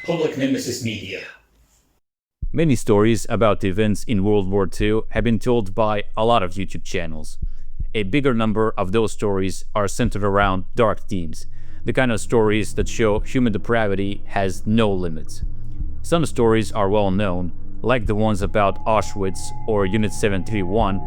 Public Nemesis Media. Many stories about the events in World War II have been told by a lot of YouTube channels. A bigger number of those stories are centered around dark themes, the kind of stories that show human depravity has no limits. Some stories are well known, like the ones about Auschwitz or Unit 731,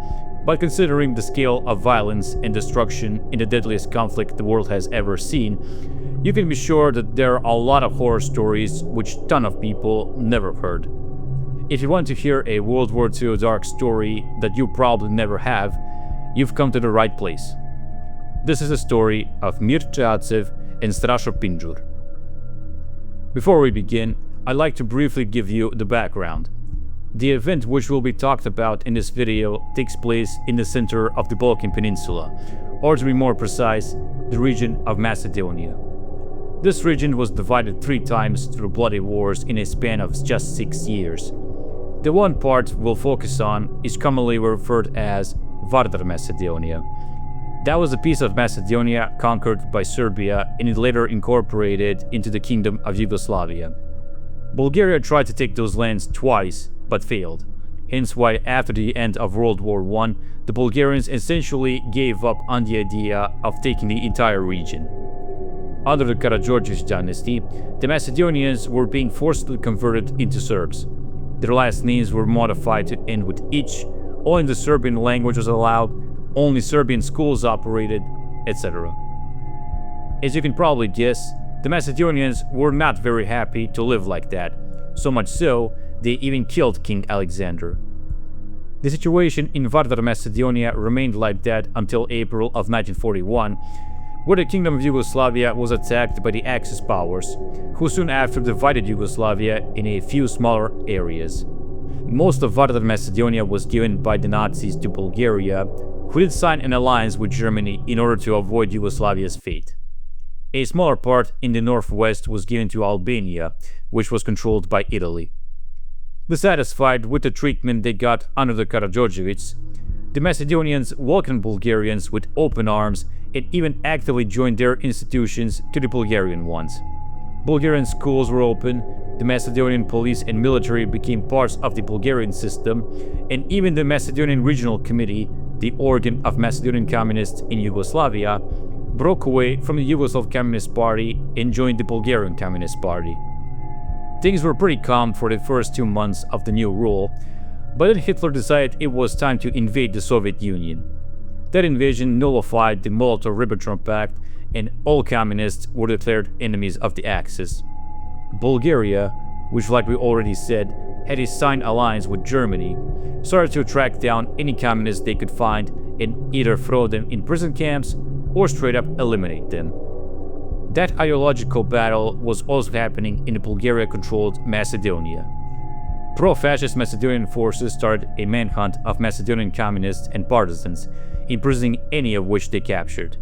but considering the scale of violence and destruction in the deadliest conflict the world has ever seen, you can be sure that there are a lot of horror stories which a ton of people never heard. If you want to hear a World War II dark story that you probably never have, you've come to the right place. This is a story of Mircea Acev and Strașo Pindzur. Before we begin, I'd like to briefly give you the background. The event which will be talked about in this video takes place in the center of the Balkan Peninsula, or to be more precise, the region of Macedonia. This region was divided 3 times through bloody wars in a span of just 6 years. The one part we'll focus on is commonly referred as Vardar Macedonia. That was a piece of Macedonia conquered by Serbia and it later incorporated into the Kingdom of Yugoslavia. Bulgaria tried to take those lands twice, but failed. Hence why after the end of World War I, the Bulgarians essentially gave up on the idea of taking the entire region. Under the Karađorđević dynasty, the Macedonians were being forcibly converted into Serbs. Their last names were modified to end with ich, only the Serbian language was allowed, only Serbian schools operated, etc. As you can probably guess, the Macedonians were not very happy to live like that, so much so, they even killed King Alexander. The situation in Vardar Macedonia remained like that until April of 1941, where the Kingdom of Yugoslavia was attacked by the Axis powers, who soon after divided Yugoslavia in a few smaller areas. Most of Vardar Macedonia was given by the Nazis to Bulgaria, who did sign an alliance with Germany in order to avoid Yugoslavia's fate. A smaller part in the northwest was given to Albania, which was controlled by Italy. Dissatisfied with the treatment they got under the Karađorđević, the Macedonians welcomed Bulgarians with open arms and even actively joined their institutions to the Bulgarian ones. Bulgarian schools were open, the Macedonian police and military became parts of the Bulgarian system, and even the Macedonian Regional Committee, the organ of Macedonian communists in Yugoslavia, broke away from the Yugoslav Communist Party and joined the Bulgarian Communist Party. Things were pretty calm for the first 2 months of the new rule, but then Hitler decided it was time to invade the Soviet Union. That invasion nullified the Molotov-Ribbentrop Pact and all communists were declared enemies of the Axis. Bulgaria, which like we already said, had a signed alliance with Germany, started to track down any communists they could find and either throw them in prison camps or straight up eliminate them. That ideological battle was also happening in the Bulgaria-controlled Macedonia. Pro-fascist Macedonian forces started a manhunt of Macedonian communists and partisans, imprisoning any of which they captured.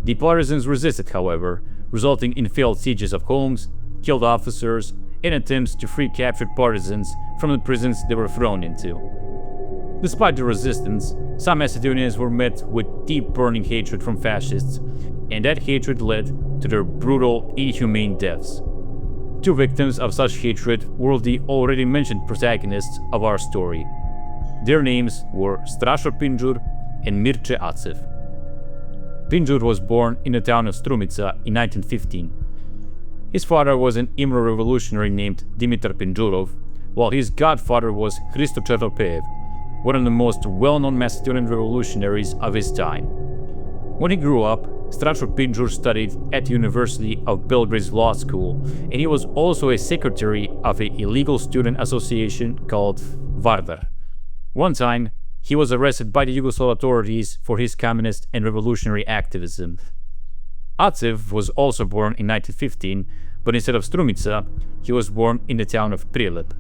The partisans resisted, however, resulting in failed sieges of homes, killed officers, and attempts to free captured partisans from the prisons they were thrown into. Despite the resistance, some Macedonians were met with deep burning hatred from fascists, and that hatred led to their brutal, inhumane deaths. 2 victims of such hatred were the already mentioned protagonists of our story. Their names were Strașo Pindzur and Mircea Acev. Pindzur was born in the town of Strumica in 1915. His father was an Imro revolutionary named Dimitar Pindzurov, while his godfather was Hristo Černopev, one of the most well-known Macedonian revolutionaries of his time. When he grew up, Strașo Pindzur studied at the University of Belgrade's law school, and he was also a secretary of an illegal student association called Vardar. One time, he was arrested by the Yugoslav authorities for his communist and revolutionary activism. Acev was also born in 1915, but instead of Strumica, he was born in the town of Prilep.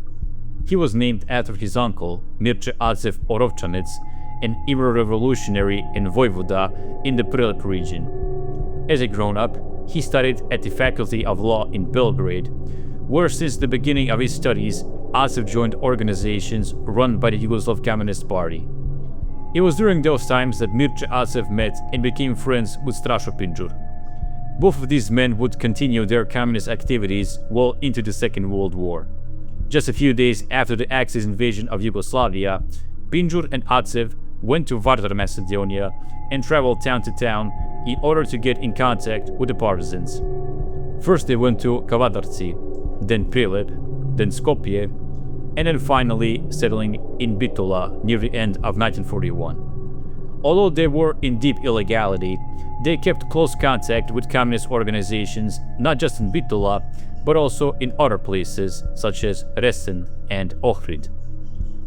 He was named after his uncle, Mircea Acev Orovčanec, an Imro revolutionary and voivoda in the Prilep region. As a grown-up, he studied at the Faculty of Law in Belgrade, where since the beginning of his studies, Acev joined organizations run by the Yugoslav Communist Party. It was during those times that Mircea Acev met and became friends with Strașo Pindzur. Both of these men would continue their communist activities well into the Second World War. Just a few days after the Axis invasion of Yugoslavia, Pindzur and Acev went to Vardar, Macedonia, and traveled town to town in order to get in contact with the partisans. First they went to Kavadarci, then Prilep, then Skopje, and then finally settling in Bitola near the end of 1941. Although they were in deep illegality, they kept close contact with communist organizations not just in Bitola, but also in other places such as Resen and Ohrid.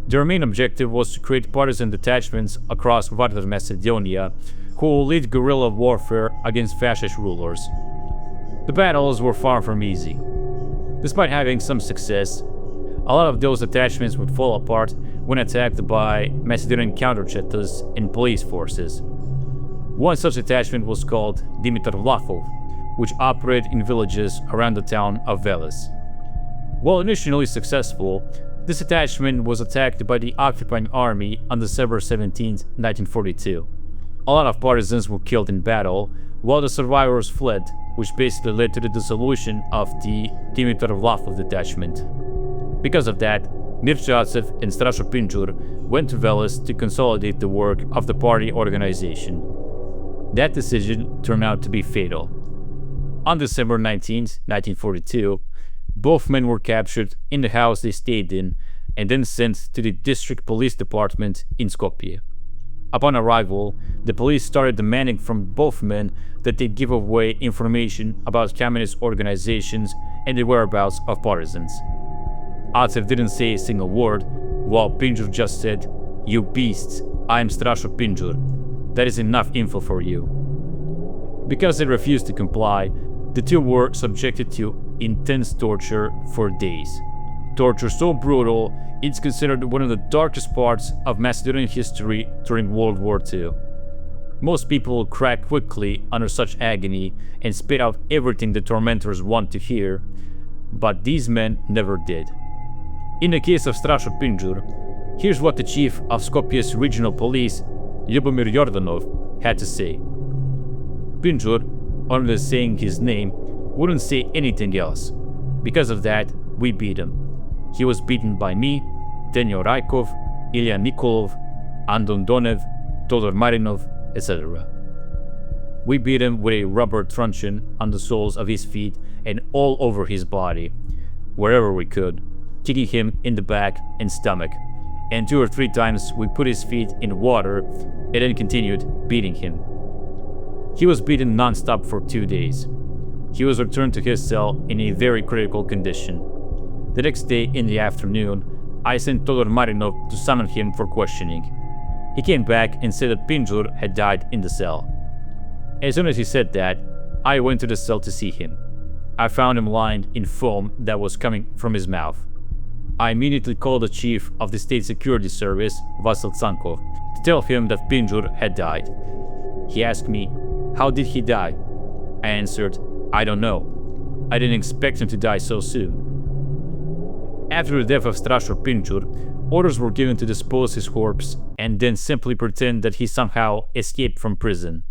Their main objective was to create partisan detachments across Vardar, Macedonia, who will lead guerrilla warfare against fascist rulers. The battles were far from easy. Despite having some success, a lot of those attachments would fall apart when attacked by Macedonian counter-chetas and police forces. One such attachment was called Dimitar Vlahov, which operated in villages around the town of Veles. While initially successful, this attachment was attacked by the occupying army on December 17, 1942. A lot of partisans were killed in battle, while the survivors fled, which basically led to the dissolution of the Dimitar Vlahov detachment. Because of that, Mircea Acev and Strašo Pindzur went to Veles to consolidate the work of the party organization. That decision turned out to be fatal. On December 19, 1942, both men were captured in the house they stayed in and then sent to the district police department in Skopje. Upon arrival, the police started demanding from both men that they give away information about communist organizations and the whereabouts of partisans. Acev didn't say a single word, while Pindzur just said, "You beasts, I am Strašo Pindzur. That is enough info for you." Because they refused to comply, the two were subjected to intense torture for days. Torture so brutal, it's considered one of the darkest parts of Macedonian history during World War II. Most people crack quickly under such agony and spit out everything the tormentors want to hear, but these men never did. In the case of Strašo Pindzur, here's what the chief of Skopje's regional police, Ljubomir Jordanov, had to say. Pindzur, other than saying his name, wouldn't say anything else. Because of that, we beat him. He was beaten by me, Denyo Rajkov, Ilya Nikolov, Andon Donev, Todor Marinov, etc. We beat him with a rubber truncheon on the soles of his feet and all over his body, wherever we could, kicking him in the back and stomach, and 2 or 3 times we put his feet in water and then continued beating him. He was beaten non-stop for 2 days. He was returned to his cell in a very critical condition. The next day in the afternoon, I sent Todor Marinov to summon him for questioning. He came back and said that Pindzur had died in the cell. As soon as he said that, I went to the cell to see him. I found him lying in foam that was coming from his mouth. I immediately called the chief of the State Security Service, Vasil Tsankov, to tell him that Pindzur had died. He asked me, "How did he die?" I answered, "I don't know. I didn't expect him to die so soon." After the death of Strašo Pindzur, orders were given to dispose his corpse and then simply pretend that he somehow escaped from prison.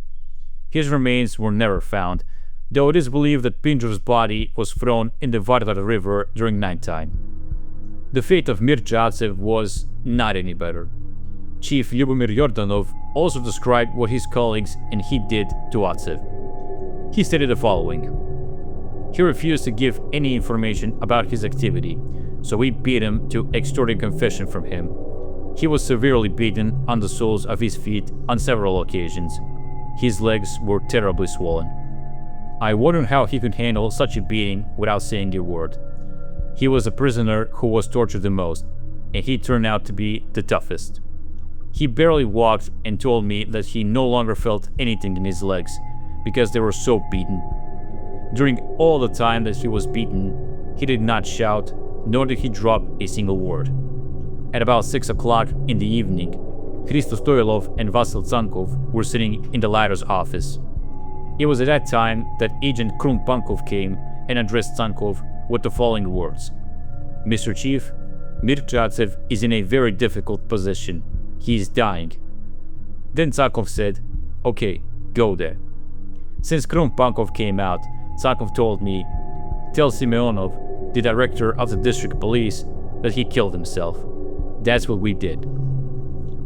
His remains were never found, though it is believed that Pindzur's body was thrown in the Vardar River during nighttime. The fate of Mircea Acev was not any better. Chief Ljubomir Jordanov also described what his colleagues and he did to Acev. He stated the following: he refused to give any information about his activity, so we beat him to extort a confession from him. He was severely beaten on the soles of his feet on several occasions. His legs were terribly swollen. I wondered how he could handle such a beating without saying a word. He was a prisoner who was tortured the most, and he turned out to be the toughest. He barely walked and told me that he no longer felt anything in his legs because they were so beaten. During all the time that he was beaten, he did not shout, nor did he drop a single word. At about 6 o'clock in the evening, Hristo Stoilov and Vasil Tsankov were sitting in the latter's office. It was at that time that Agent Krum Pankov came and addressed Tsankov with the following words: "Mr. Chief, Mircea Acev is in a very difficult position. He is dying." Then Tsankov said, "Okay, go there." Since Krumpankov came out, Tsakov told me, "Tell Simeonov, the director of the district police, that he killed himself." That's what we did.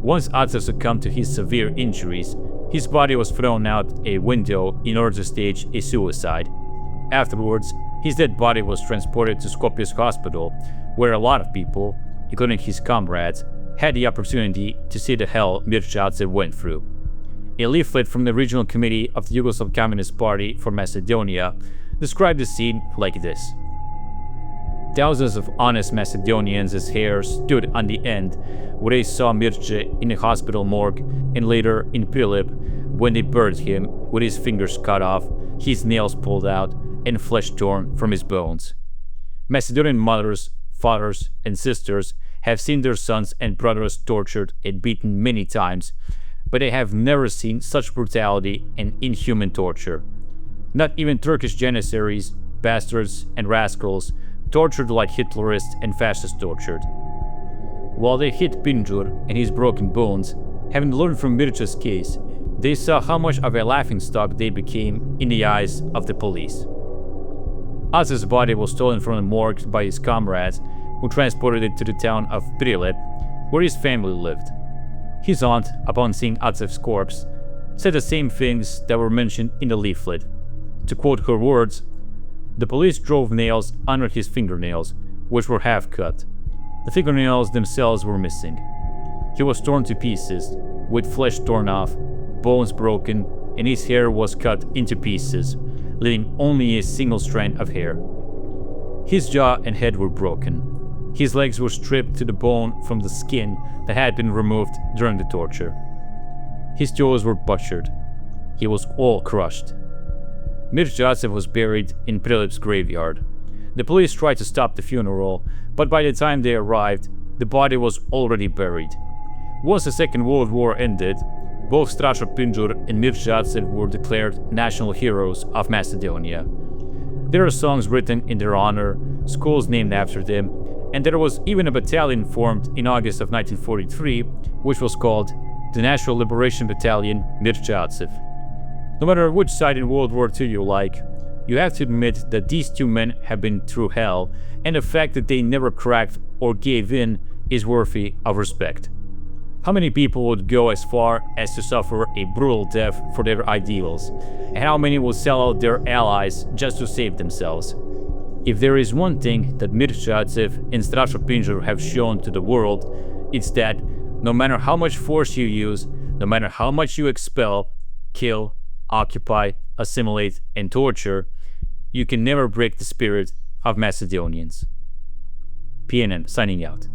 Once Acev succumbed to his severe injuries, his body was thrown out a window in order to stage a suicide. Afterwards, his dead body was transported to Skopje's hospital, where a lot of people, including his comrades, had the opportunity to see the hell Mircea Acev went through. A leaflet from the Regional Committee of the Yugoslav Communist Party for Macedonia described the scene like this. Thousands of honest Macedonians' hair stood on the end where they saw Mircea in the hospital morgue and later in Prilep when they buried him with his fingers cut off, his nails pulled out, and flesh torn from his bones. Macedonian mothers, fathers, and sisters have seen their sons and brothers tortured and beaten many times, but they have never seen such brutality and inhuman torture. Not even Turkish janissaries, bastards, and rascals tortured like Hitlerists and fascists tortured. While they hit Pindzur and his broken bones, having learned from Mircea's case, they saw how much of a laughingstock they became in the eyes of the police. Acev's body was stolen from the morgue by his comrades, who transported it to the town of Prilep, where his family lived. His aunt, upon seeing Acev's corpse, said the same things that were mentioned in the leaflet. To quote her words, "The police drove nails under his fingernails, which were half cut. The fingernails themselves were missing. He was torn to pieces, with flesh torn off, bones broken, and his hair was cut into pieces, leaving only a single strand of hair. His jaw and head were broken. His legs were stripped to the bone from the skin that had been removed during the torture. His jaws were butchered. He was all crushed." Mircea Acev was buried in Prilep's graveyard. The police tried to stop the funeral, but by the time they arrived, the body was already buried. Once the Second World War ended, both Strašo Pindzur and Mircea Acev were declared national heroes of Macedonia. There are songs written in their honor, schools named after them, and there was even a battalion formed in August of 1943, which was called the National Liberation Battalion Mircea Acev. No matter which side in World War II you like, you have to admit that these two men have been through hell, and the fact that they never cracked or gave in is worthy of respect. How many people would go as far as to suffer a brutal death for their ideals, and how many will sell out their allies just to save themselves? If there is one thing that Mircea Acev and Strašo Pindzur have shown to the world, it's that no matter how much force you use, no matter how much you expel, kill, occupy, assimilate, and torture, you can never break the spirit of Macedonians. PNN signing out.